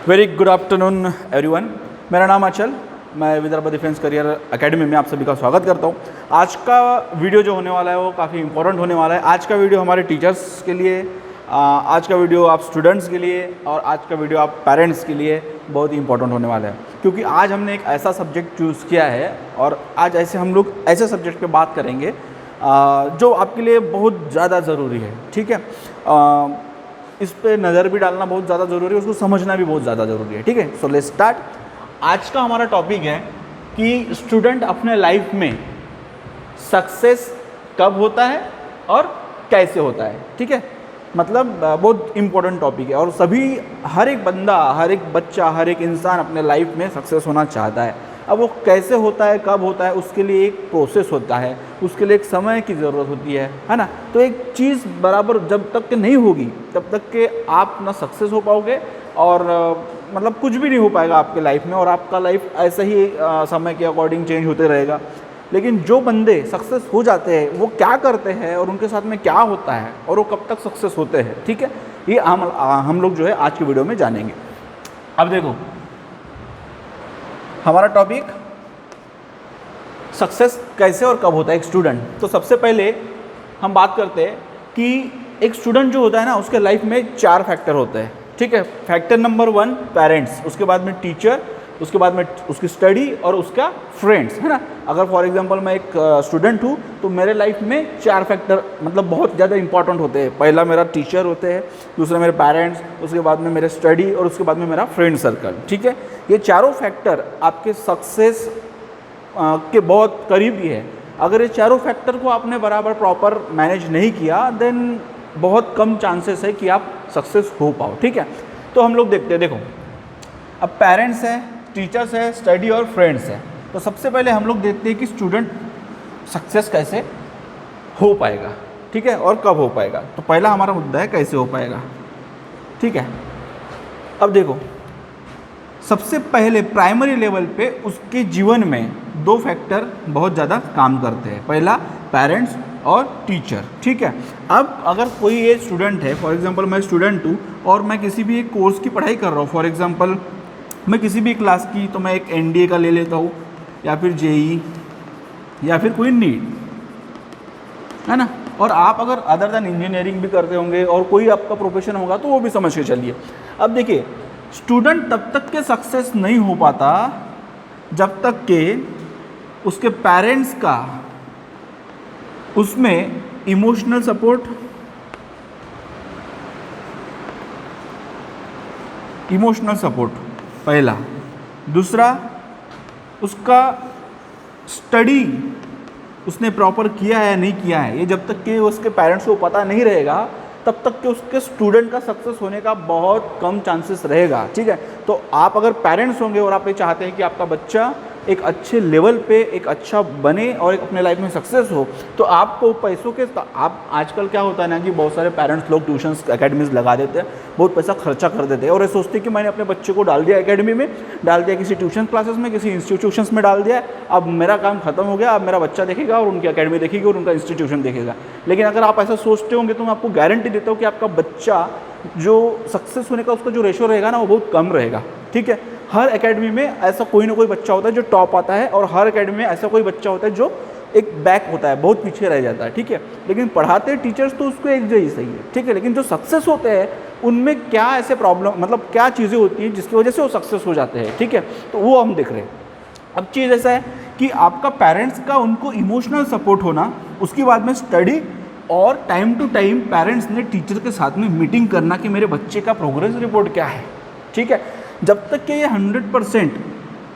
Very good afternoon everyone. मेरा नाम अचल, मैं विदर्भ डिफेंस करियर एकेडमी में आप सभी का स्वागत करता हूं। आज का वीडियो जो होने वाला है वो काफ़ी इंपॉर्टेंट होने वाला है। आज का वीडियो हमारे टीचर्स के लिए, आज का वीडियो आप स्टूडेंट्स के लिए और आज का वीडियो आप पेरेंट्स के लिए बहुत ही इंपॉर्टेंट होने वाला है, क्योंकि आज हमने एक ऐसा सब्जेक्ट चूज़ किया है और आज ऐसे हम लोग ऐसे सब्जेक्ट पे बात करेंगे जो आपके लिए बहुत ज़्यादा ज़रूरी है। ठीक है, इस पे नज़र भी डालना बहुत ज़्यादा ज़रूरी है, उसको समझना भी बहुत ज़्यादा ज़रूरी है। ठीक है, सो लेट्स स्टार्ट। आज का हमारा टॉपिक है कि स्टूडेंट अपने लाइफ में सक्सेस कब होता है और कैसे होता है। ठीक है, मतलब बहुत इम्पोर्टेंट टॉपिक है और सभी हर एक बंदा, हर एक बच्चा, हर एक इंसान अपने लाइफ में सक्सेस होना चाहता है। अब वो कैसे होता है, कब होता है, उसके लिए एक प्रोसेस होता है, उसके लिए एक समय की ज़रूरत होती है ना। तो एक चीज़ बराबर जब तक के नहीं होगी तब तक के आप ना सक्सेस हो पाओगे और मतलब कुछ भी नहीं हो पाएगा आपके लाइफ में, और आपका लाइफ ऐसे ही समय के अकॉर्डिंग चेंज होते रहेगा। लेकिन जो बंदे सक्सेस हो जाते हैं वो क्या करते हैं और उनके साथ में क्या होता है और वो कब तक सक्सेस होते हैं, ठीक है, ये हम लोग जो है आज की वीडियो में जानेंगे। अब देखो, हमारा टॉपिक सक्सेस कैसे और कब होता है एक स्टूडेंट। तो सबसे पहले हम बात करते हैं कि एक स्टूडेंट जो होता है ना, उसके लाइफ में 4 फैक्टर होते हैं। ठीक है, फैक्टर नंबर 1 पेरेंट्स, उसके बाद में टीचर, उसके बाद में उसकी स्टडी और उसका फ्रेंड्स, है ना। अगर फॉर एग्जांपल मैं एक स्टूडेंट हूँ तो मेरे लाइफ में 4 फैक्टर मतलब बहुत ज़्यादा इंपॉर्टेंट होते हैं। पहला मेरा टीचर होते हैं, दूसरा मेरे पेरेंट्स, उसके बाद में मेरे स्टडी और उसके बाद में मेरा फ्रेंड सर्कल। ठीक है, ये चारों फैक्टर आपके सक्सेस के बहुत करीबी है। अगर ये चारों फैक्टर को आपने बराबर प्रॉपर मैनेज नहीं किया देन बहुत कम चांसेस है कि आप सक्सेस हो पाओ। ठीक है, तो हम लोग देखते हैं। देखो, अब पेरेंट्स है, टीचर्स है, स्टडी और फ्रेंड्स है। तो सबसे पहले हम लोग देखते हैं कि स्टूडेंट सक्सेस कैसे हो पाएगा, ठीक है, और कब हो पाएगा। तो पहला हमारा मुद्दा है कैसे हो पाएगा। ठीक है, अब देखो, सबसे पहले प्राइमरी लेवल पे उसके जीवन में 2 फैक्टर बहुत ज़्यादा काम करते हैं। पहला पेरेंट्स और टीचर। ठीक है, अब अगर कोई ये स्टूडेंट है, फॉर एग्जांपल मैं स्टूडेंट हूँ और मैं किसी भी एक कोर्स की पढ़ाई कर रहा हूँ, फॉर एग्जांपल मैं किसी भी क्लास की, तो मैं एक एनडीए का ले लेता हूँ या फिर जेई या फिर कोई नीट, है ना। और आप अगर अदर देन इंजीनियरिंग भी करते होंगे और कोई आपका प्रोफेशन होगा तो वो भी समझ के चलिए। अब देखिए, स्टूडेंट तब तक के सक्सेस नहीं हो पाता जब तक के उसके पेरेंट्स का उसमें इमोशनल सपोर्ट, पहला। दूसरा, उसका स्टडी उसने प्रॉपर किया है या नहीं किया है, ये जब तक कि उसके पेरेंट्स को पता नहीं रहेगा तब तक कि उसके स्टूडेंट का सक्सेस होने का बहुत कम चांसेस रहेगा। ठीक है, तो आप अगर पेरेंट्स होंगे और आप ये चाहते हैं कि आपका बच्चा एक अच्छे लेवल पे एक अच्छा बने और एक अपने लाइफ में सक्सेस हो, तो आपको पैसों के आप आजकल क्या होता है ना कि बहुत सारे पेरेंट्स लोग ट्यूशन्स एकेडमीज लगा देते हैं, बहुत पैसा खर्चा कर देते हैं और ये सोचते हैं कि मैंने अपने बच्चे को डाल दिया एकेडमी में, डाल दिया किसी ट्यूशन क्लासेस में, किसी इंस्टीट्यूशंस में डाल दिया, अब मेरा काम खत्म हो गया, अब मेरा बच्चा देखेगा और उनकी एकेडमी देखेगी और उनका इंस्टीट्यूशन देखेगा। लेकिन अगर आप ऐसा सोचते होंगे तो मैं आपको गारंटी देता हूँ कि आपका बच्चा जो सक्सेस होने का उसका जो रेशो रहेगा ना वो बहुत कम रहेगा। ठीक है, हर एकेडमी में ऐसा कोई ना कोई बच्चा होता है जो टॉप आता है और हर एकेडमी में ऐसा कोई बच्चा होता है जो एक बैक होता है, बहुत पीछे रह जाता है। ठीक है, लेकिन पढ़ाते टीचर्स तो उसको एक जैसे सही है। ठीक है, लेकिन जो सक्सेस होते हैं उनमें क्या ऐसे प्रॉब्लम, मतलब क्या चीज़ें होती हैं जिसकी वजह से वो सक्सेस हो जाते हैं। ठीक है, तो वो हम देख रहे हैं। अब चीज़ ऐसा है कि आपका पेरेंट्स का उनको इमोशनल सपोर्ट होना, उसके बाद में स्टडी और टाइम टू टाइम पेरेंट्स ने टीचर के साथ में मीटिंग करना कि मेरे बच्चे का प्रोग्रेस रिपोर्ट क्या है। ठीक है, जब तक कि ये 100%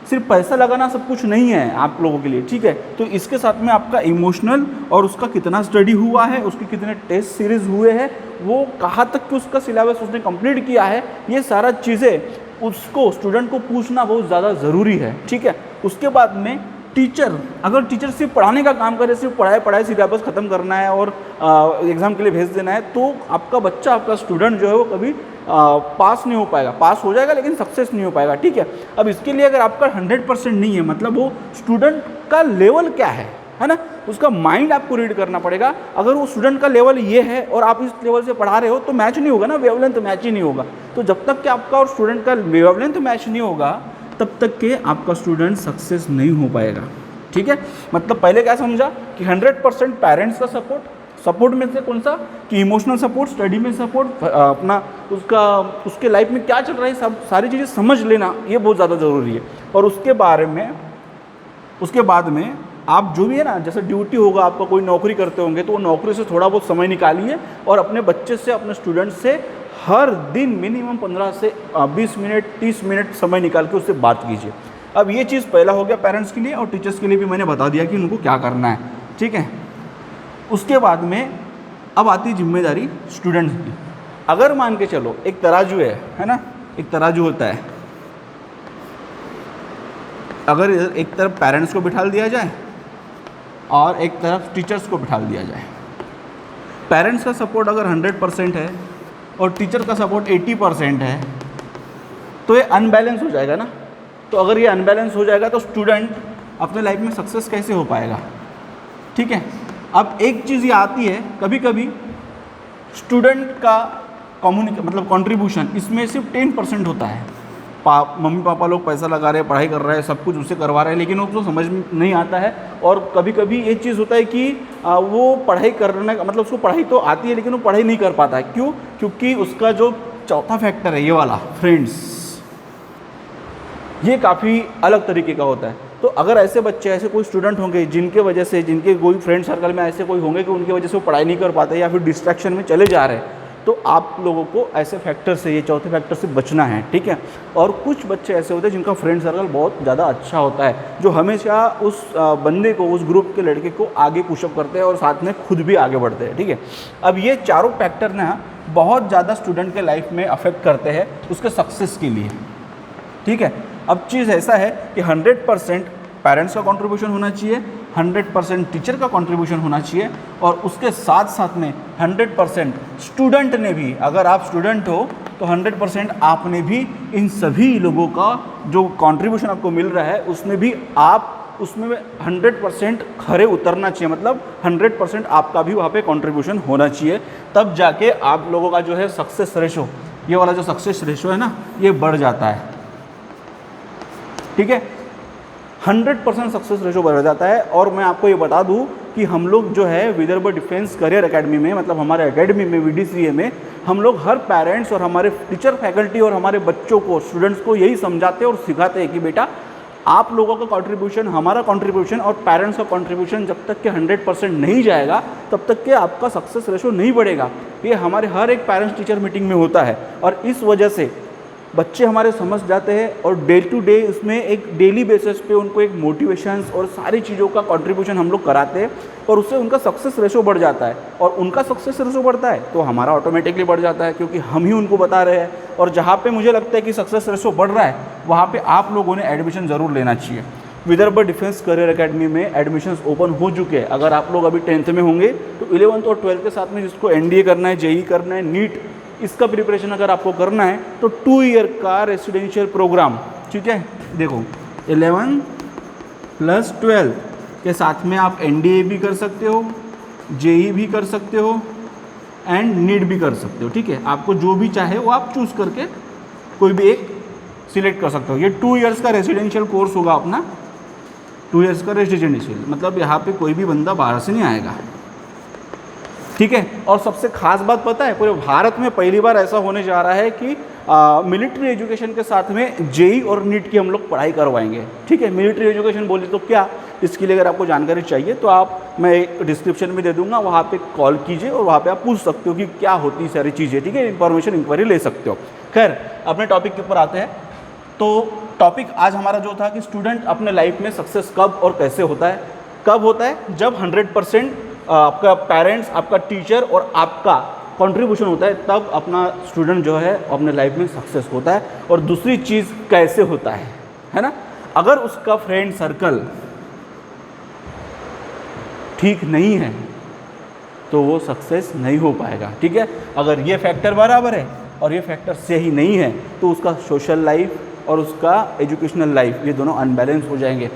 सिर्फ पैसा लगाना सब कुछ नहीं है आप लोगों के लिए। ठीक है, तो इसके साथ में आपका इमोशनल और उसका कितना स्टडी हुआ है, उसके कितने टेस्ट सीरीज हुए हैं, वो कहाँ तक कि उसका सिलेबस उसने कंप्लीट किया है, ये सारा चीज़ें उसको स्टूडेंट को पूछना बहुत ज़्यादा ज़रूरी है। ठीक है, उसके बाद में टीचर, अगर टीचर सिर्फ पढ़ाने का काम करे, सिर्फ पढ़ाई सिलेबस ख़त्म करना है और एग्ज़ाम के लिए भेज देना है, तो आपका बच्चा, आपका स्टूडेंट जो है वो कभी पास नहीं हो पाएगा। पास हो जाएगा लेकिन सक्सेस नहीं हो पाएगा। ठीक है, अब इसके लिए अगर आपका 100% नहीं है, मतलब वो स्टूडेंट का लेवल क्या है ना, उसका माइंड आपको रीड करना पड़ेगा। अगर वो स्टूडेंट का लेवल ये है और आप इस लेवल से पढ़ा रहे हो तो मैच नहीं होगा ना, वेवलेंथ मैच ही नहीं होगा। तो जब तक कि आपका और स्टूडेंट का वेवलेंथ मैच नहीं होगा तब तक के आपका स्टूडेंट सक्सेस नहीं हो पाएगा। ठीक है, मतलब पहले क्या समझा कि 100% पेरेंट्स का सपोर्ट में से कौन सा कि इमोशनल सपोर्ट, स्टडी में सपोर्ट, अपना उसके लाइफ में क्या चल रहा है सब सारी चीज़ें समझ लेना, ये बहुत ज़्यादा ज़रूरी है। और उसके बाद में आप जो भी है ना, जैसे ड्यूटी होगा आपका, कोई नौकरी करते होंगे तो वो नौकरी से थोड़ा बहुत समय निकालिए और अपने बच्चे से, अपने स्टूडेंट से हर दिन मिनिमम 15 से 20 मिनट 30 मिनट समय निकाल के उससे बात कीजिए। अब ये चीज़ पहला हो गया पेरेंट्स के लिए, और टीचर्स के लिए भी मैंने बता दिया कि उनको क्या करना है। ठीक है, उसके बाद में अब आती है जिम्मेदारी स्टूडेंट्स की। अगर मान के चलो एक तराजू है ना, एक तराजू होता है, अगर एक तरफ पेरेंट्स को बिठा दिया जाए और एक तरफ टीचर्स को बिठा दिया जाए, पेरेंट्स का सपोर्ट अगर 100% है और टीचर का सपोर्ट 80% है तो ये अनबैलेंस हो जाएगा ना। तो अगर ये अनबैलेंस हो जाएगा तो स्टूडेंट अपने लाइफ में सक्सेस कैसे हो पाएगा। ठीक है, अब एक चीज़ ये आती है, कभी कभी स्टूडेंट का मतलब कंट्रीब्यूशन इसमें सिर्फ 10% होता है। मम्मी पापा लोग पैसा लगा रहे हैं, पढ़ाई कर रहे हैं, सब कुछ उससे करवा रहे हैं, लेकिन उसको समझ में नहीं आता है। और कभी कभी ये चीज़ होता है कि वो पढ़ाई करने का मतलब उसको पढ़ाई तो आती है लेकिन वो पढ़ाई नहीं कर पाता है। क्यों? क्योंकि उसका जो चौथा फैक्टर है ये वाला फ्रेंड्स, ये काफ़ी अलग तरीके का होता है। तो अगर ऐसे बच्चे, ऐसे कोई स्टूडेंट होंगे जिनके वजह से, जिनके कोई फ्रेंड सर्कल में ऐसे कोई होंगे कि उनकी वजह से वो पढ़ाई नहीं कर पाते या फिर डिस्ट्रैक्शन में चले जा रहे हैं, तो आप लोगों को ऐसे फैक्टर से, ये चौथे फैक्टर से बचना है। ठीक है, और कुछ बच्चे ऐसे होते हैं जिनका फ्रेंड सर्कल बहुत ज़्यादा अच्छा होता है, जो हमेशा उस बंदे को, उस ग्रुप के लड़के को आगे पुशअप करते हैं और साथ में खुद भी आगे बढ़ते हैं। ठीक है, अब ये चारों फैक्टर ना बहुत ज़्यादा स्टूडेंट के लाइफ में अफेक्ट करते हैं उसके सक्सेस के लिए। ठीक है, अब चीज़ ऐसा है कि 100% पेरेंट्स का कंट्रीब्यूशन होना चाहिए, 100% टीचर का कंट्रीब्यूशन होना चाहिए, और उसके साथ साथ में 100% स्टूडेंट ने भी, अगर आप स्टूडेंट हो तो 100% आपने भी इन सभी लोगों का जो कंट्रीब्यूशन आपको मिल रहा है उसमें भी आप उसमें 100% खरे उतरना चाहिए। मतलब 100% आपका भी वहाँ पे कंट्रीब्यूशन होना चाहिए, तब जाके आप लोगों का जो है सक्सेस रेशो, ये वाला जो सक्सेस रेशो है ना, ये बढ़ जाता है। ठीक है, 100% सक्सेस रेशो बढ़ जाता है। और मैं आपको ये बता दूं कि हम लोग जो है विदर्भ डिफेंस करियर एकेडमी में, मतलब हमारे एकेडमी में VDCA में, हम लोग हर पेरेंट्स और हमारे टीचर फैकल्टी और हमारे बच्चों को, स्टूडेंट्स को यही समझाते हैं और सिखाते हैं कि बेटा आप लोगों का कंट्रीब्यूशन, हमारा कंट्रीब्यूशन और पेरेंट्स का कंट्रीब्यूशन जब तक के 100% नहीं जाएगा तब तक के आपका सक्सेस रेशो नहीं बढ़ेगा। ये हमारे हर एक पेरेंट्स टीचर मीटिंग में होता है, और इस वजह से बच्चे हमारे समझ जाते हैं और डे टू डे उसमें एक डेली बेसिस पे उनको एक मोटिवेशंस और सारी चीज़ों का कंट्रीब्यूशन हम लोग कराते हैं, और उससे उनका सक्सेस रेशो बढ़ जाता है। और उनका सक्सेस रेशो बढ़ता है तो हमारा ऑटोमेटिकली बढ़ जाता है, क्योंकि हम ही उनको बता रहे हैं। और जहाँ पे मुझे लगता है कि सक्सेस रेशो बढ़ रहा है वहाँ पे आप लोगों ने एडमिशन ज़रूर लेना चाहिए। विदर्भ डिफेंस करियर एकेडमी में एडमिशन्स ओपन हो चुके हैं। अगर आप लोग अभी 10th में होंगे तो 11th और 12th के साथ में जिसको NDA करना है, JEE करना है, नीट, इसका प्रिपरेशन अगर आपको करना है तो 2 ईयर का रेसिडेंशियल प्रोग्राम, ठीक है, देखो 11 + 12 के साथ में आप NDA भी कर सकते हो, JEE भी कर सकते हो एंड नीट भी कर सकते हो। ठीक है, आपको जो भी चाहे वो आप चूज़ करके कोई भी एक सिलेक्ट कर सकते हो। ये 2 ईयर्स का रेसिडेंशियल कोर्स होगा अपना, 2 ईयर्स का रेसिडेंशियल, मतलब यहाँ पे कोई भी बंदा बाहर से नहीं आएगा। ठीक है, और सबसे खास बात पता है, पूरे भारत में पहली बार ऐसा होने जा रहा है कि मिलिट्री एजुकेशन के साथ में JEE और नीट की हम लोग पढ़ाई करवाएंगे। ठीक है, मिलिट्री एजुकेशन बोले तो क्या, इसके लिए अगर आपको जानकारी चाहिए तो मैं एक डिस्क्रिप्शन में दे दूंगा, वहाँ पे कॉल कीजिए और वहाँ पे आप पूछ सकते हो कि क्या होती है सारी चीज़ें। ठीक है, इंफॉर्मेशन इंक्वायरी ले सकते हो। खैर, अपने टॉपिक के ऊपर आते हैं। तो टॉपिक आज हमारा जो था कि स्टूडेंट अपने लाइफ में सक्सेस कब और कैसे होता है। कब होता है? जब 100% आपका पेरेंट्स, आपका टीचर और आपका कंट्रीब्यूशन होता है, तब अपना स्टूडेंट जो है अपने लाइफ में सक्सेस होता है। और दूसरी चीज़ कैसे होता है ना, अगर उसका फ्रेंड सर्कल ठीक नहीं है तो वो सक्सेस नहीं हो पाएगा। ठीक है, अगर ये फैक्टर बराबर है और ये फैक्टर सही नहीं है तो उसका सोशल लाइफ और उसका एजुकेशनल लाइफ, ये दोनों अनबैलेंस हो जाएंगे।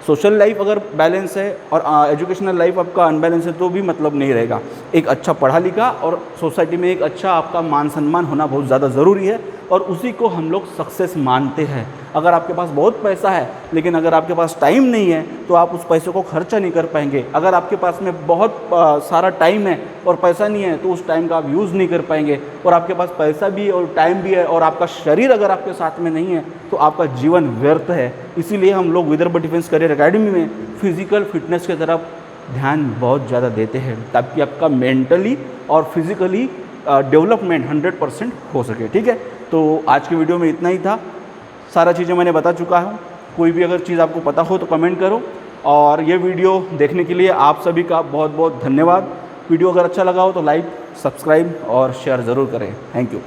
सोशल लाइफ अगर बैलेंस है और एजुकेशनल लाइफ आपका अनबैलेंस है तो भी मतलब नहीं रहेगा। एक अच्छा पढ़ा लिखा और सोसाइटी में एक अच्छा आपका मान सम्मान होना बहुत ज़्यादा ज़रूरी है और उसी को हम लोग सक्सेस मानते हैं। अगर आपके पास बहुत पैसा है लेकिन अगर आपके पास टाइम नहीं है तो आप उस पैसे को खर्चा नहीं कर पाएंगे। अगर आपके पास में बहुत सारा टाइम है और पैसा नहीं है तो उस टाइम का आप यूज़ नहीं कर पाएंगे। और आपके पास पैसा भी है और टाइम भी है और आपका शरीर अगर आपके साथ में नहीं है तो आपका जीवन व्यर्थ है। इसीलिए हम लोग विदर्भ डिफेंस करियर एकेडमी में फिजिकल फिटनेस की तरफ ध्यान बहुत ज़्यादा देते हैं ताकि आपका मेंटली और फिजिकली डेवलपमेंट 100% हो सके। ठीक है, तो आज की वीडियो में इतना ही था। सारा चीज़ें मैंने बता चुका हूँ। कोई भी अगर चीज़ आपको पता हो तो कमेंट करो और ये वीडियो देखने के लिए आप सभी का बहुत बहुत धन्यवाद। वीडियो अगर अच्छा लगा हो तो लाइक, सब्सक्राइब और शेयर ज़रूर करें। Thank you.